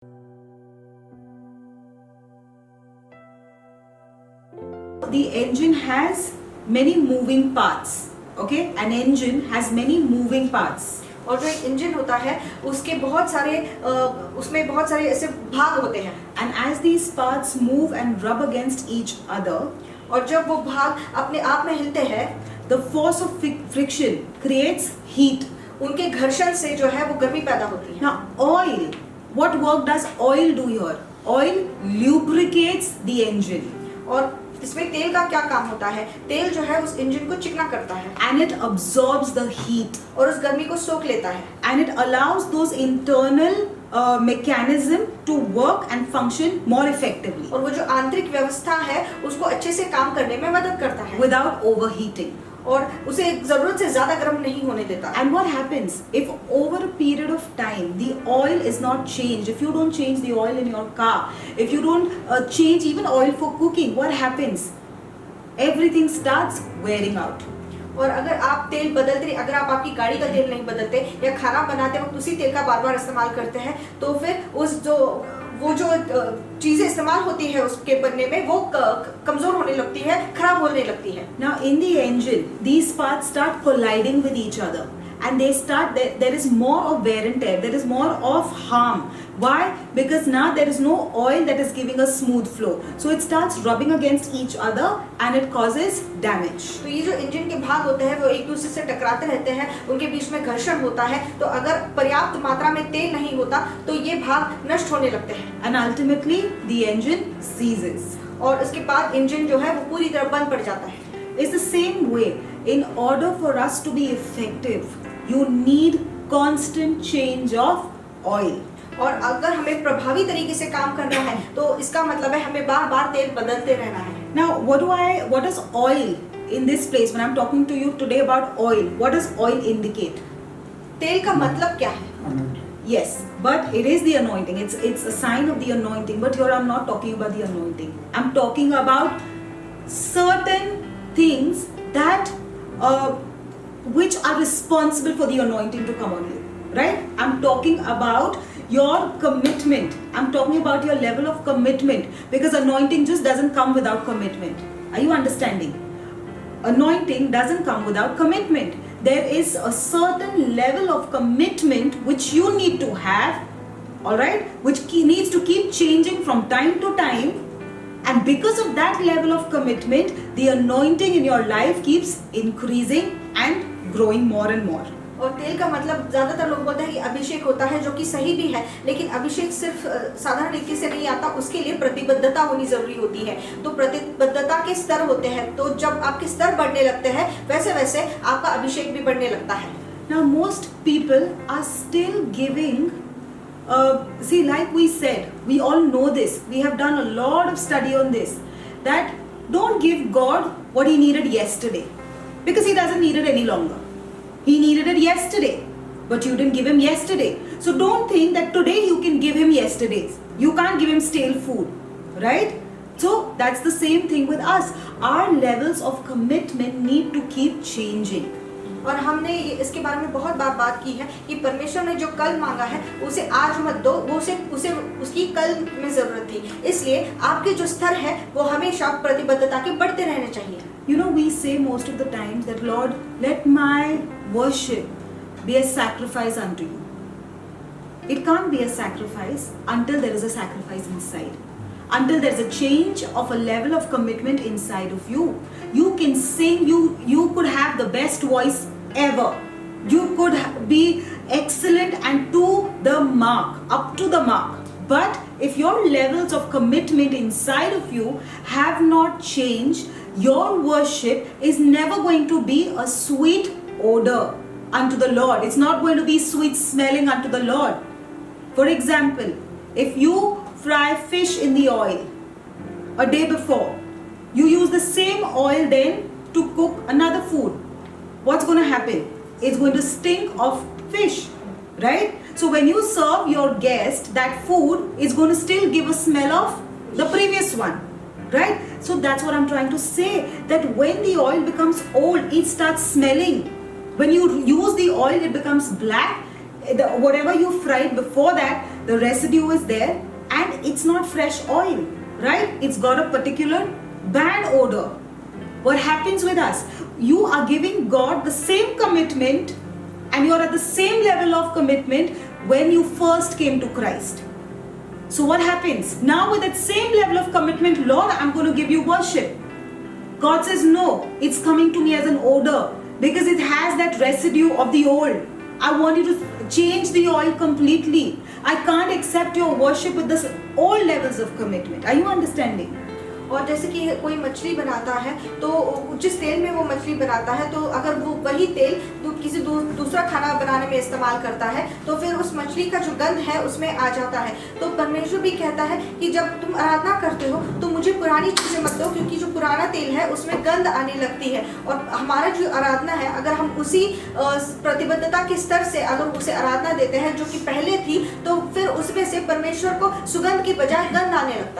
The engine has many moving parts. Okay, an engine has many moving parts. और जो एक engine होता है उसके बहुत सारे उसमें बहुत सारे ऐसे भाग होते हैं. And as these parts move and rub against each other, और जब वो भाग अपने आप में हिलते हैं, the force of friction creates heat. उनके घर्षण से जो है वो गर्मी पैदा होती है. Now oil, what work does oil do here? Oil lubricates the engine. और इसमें तेल का क्या काम होता है? तेल जो है उस इंजन को चिकना करता है. And it absorbs the heat. और उस गर्मी को सोख लेता है. And it allows those internal mechanism to work and function more effectively. और वो जो आंतरिक व्यवस्था है उसको अच्छे से काम करने में मदद करता है. Without overheating. और उसे जरूरत से ज्यादा गर्म नहीं होने देता. And what happens if over a period of time the oil is not changed? If you don't change the oil in your car, if you don't change even oil for cooking, what happens? Everything starts wearing out. और अगर आप तेल बदलते नहीं, अगर आप आपकी गाड़ी का तेल नहीं बदलते या खाना बनाते वक्त उसी तेल का बार बार इस्तेमाल करते हैं, तो फिर वो जो चीजें इस्तेमाल होती है उसके बनने में वो कमजोर होने लगती है, खराब होने लगती है. Now in the engine, these parts start colliding with each other. And there is more of wear and tear, there is more of harm. Why? Because now there is no oil that is giving a smooth flow. So it starts rubbing against each other and it causes damage. तो ये जो engine के भाग होते हैं वो एक दूसरे से टकराते रहते हैं, उनके बीच में घर्षण होता है. तो अगर पर्याप्त मात्रा में तेल नहीं होता तो ये भाग नष्ट होने लगते हैं. And ultimately the engine seizes. और उसके बाद इंजन जो है वो पूरी तरह बंद पड़ जाता है. It's the same way. In order for us to be effective, you need constant change of oil. और अगर हमें प्रभावी तरीके से काम करना है तो इसका मतलब है हमें बार बार तेल बदलते रहना है. Now what does oil in this place, when I'm talking to you today about oil, what does oil indicate? तेल का मतलब क्या है? Yes, but it is the anointing. It's a sign of the anointing. But here I'm not talking about the anointing. I'm talking about certain things that which are responsible for the anointing to come on you. Right? I'm talking about your commitment. I'm talking about your level of commitment, because anointing just doesn't come without commitment. Are you understanding? Anointing doesn't come without commitment. There is a certain level of commitment which you need to have, all right, which needs to keep changing from time to time. And because of that level of commitment, the anointing in your life keeps increasing and growing more and more. और तेल का मतलब ज्यादातर लोग बोलते हैं कि अभिषेक होता है, जो कि सही भी है, लेकिन अभिषेक सिर्फ साधारण रीति से नहीं आता, उसके लिए प्रतिबद्धता होनी जरूरी होती है. तो प्रतिबद्धता के स्तर होते हैं, तो जब आपके स्तर बढ़ने लगते हैं वैसे वैसे आपका अभिषेक भी बढ़ने लगता है. Now most people are still giving, see, like we said, we all know this, we have done a lot of study on this, that don't give God what he needed yesterday, because he doesn't need it any longer. He needed it yesterday, but you didn't give him yesterday. So don't think that today you can give him yesterday's. You can't give him stale food, right? So that's the same thing with us. Our levels of commitment need to keep changing. और हमने इसके बारे में बहुत बार बात की है कि परमेश्वर ने जो कल मांगा है उसे आज मत दो, वो उसे उसकी कल में जरूरत थी. इसलिए आपके जो स्तर है वो हमेशा प्रतिबद्धता के बढ़ते रहने चाहिए. You know, we say most of the times that, Lord, let my worship be a sacrifice unto you. It can't be a sacrifice until there is a sacrifice inside. Until there is a change of a level of commitment inside of you. You can sing, you could have the best voice ever. You could be excellent and to the mark, up to the mark. But if your levels of commitment inside of you have not changed, your worship is never going to be a sweet odor unto the Lord. It's not going to be sweet smelling unto the Lord. For example, if you fry fish in the oil a day before, you use the same oil then to cook another food, what's going to happen? It's going to stink of fish, right? So when you serve your guest that food, it's going to still give a smell of the previous one, right? So that's what I'm trying to say, that when the oil becomes old, it starts smelling. When you use the oil, it becomes black. Whatever you fried before that, the residue is there and it's not fresh oil, right? It's got a particular bad odor. What happens with us? You are giving God the same commitment and you are at the same level of commitment when you first came to Christ. So what happens? Now with that same level of commitment, Lord, I'm going to give you worship. God says, no, it's coming to me as an odor because it has that residue of the old. I want you to change the oil completely. I can't accept your worship with this old levels of commitment. Are you understanding? और जैसे कि कोई मछली बनाता है तो जिस तेल में वो मछली बनाता है तो अगर वो वही तेल किसी दूसरा खाना बनाने में इस्तेमाल करता है तो फिर उस मछली का जो गंध है उसमें आ जाता है। तो परमेश्वर भी कहता है कि जब तुम आराधना करते हो तो मुझे पुरानी चीज़ें मत दो, क्योंकि जो पुराना तेल है उसमें गंध आने लगती है। और हमारा जो आराधना है, अगर हम उसी प्रतिबद्धता के स्तर से अगर उसे आराधना देते हैं जो कि पहले थी, तो फिर उसमें से परमेश्वर को सुगंध की बजाय गंध आने लगता है।